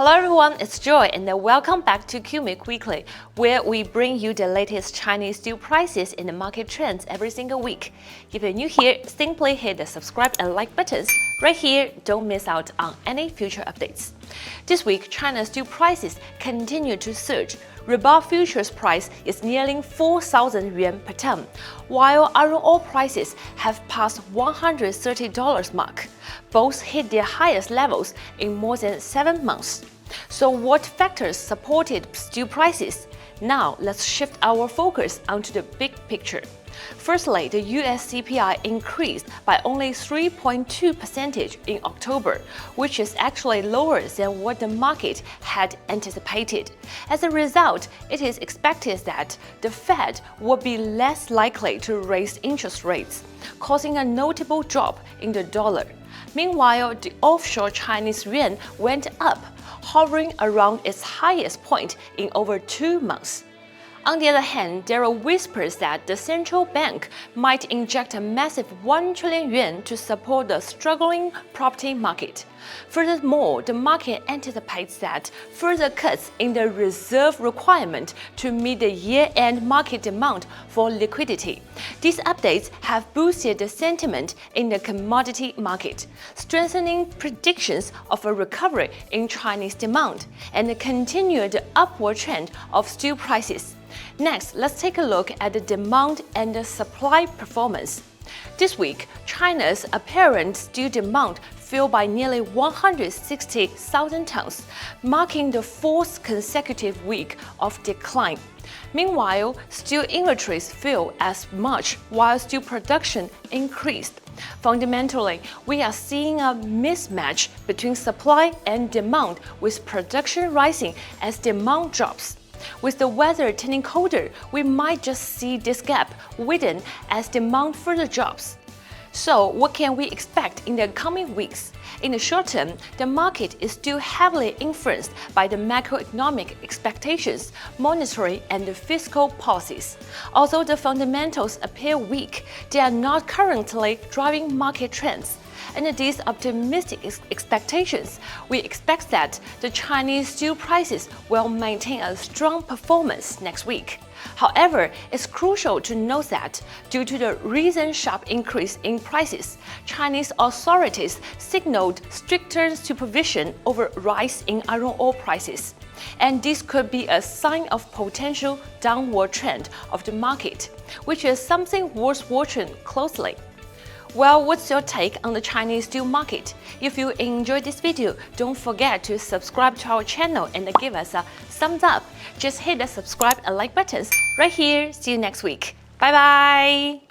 Hello everyone, it's Joy and welcome back to CUMIC Weekly, where we bring you the latest Chinese steel prices and the market trends every single week. If you're new here, simply hit the subscribe and like buttons right here. Don't miss out on any future updates. This week, China's steel prices continue to surge. Rebar futures price is nearing 4,000 yuan per ton, while iron ore prices have passed $130 mark. Both hit their highest levels in more than 7 months. So what factors supported steel prices? Now let's shift our focus onto the big picture. Firstly, the US CPI increased by only 3.2% in October, which is actually lower than what the market had anticipated. As a result, it is expected that the Fed will be less likely to raise interest rates, causing a notable drop in the dollar. Meanwhile, the offshore Chinese yuan went up, hovering around its highest point in over 2 months. On the other hand, there are whispers that the central bank might inject a massive 1 trillion yuan to support the struggling property market. Furthermore, the market anticipates that further cuts in the reserve requirement to meet the year-end market demand for liquidity. These updates have boosted the sentiment in the commodity market, strengthening predictions of a recovery in Chinese demand and a continued upward trend of steel prices. Next, let's take a look at the demand and the supply performance. This week, China's apparent steel demand fell by nearly 160,000 tons, marking the 4th consecutive week of decline. Meanwhile, steel inventories fell as much while steel production increased. Fundamentally, we are seeing a mismatch between supply and demand, with production rising as demand drops. With the weather turning colder, we might just see this gap widen as demand further drops. So, what can we expect in the coming weeks? In the short term, the market is still heavily influenced by the macroeconomic expectations, monetary and fiscal policies. Although the fundamentals appear weak, they are not currently driving market trends. Under these optimistic expectations, we expect that the Chinese steel prices will maintain a strong performance next week. However, it's crucial to note that due to the recent sharp increase in prices, Chinese authorities signaled stricter supervision over rise in iron ore prices. And this could be a sign of potential downward trend of the market, which is something worth watching closely. Well, what's your take on the Chinese steel market? If you enjoyed this video, don't forget to subscribe to our channel and give us a thumbs up. Just hit the subscribe and like buttons right here. See you next week. Bye bye!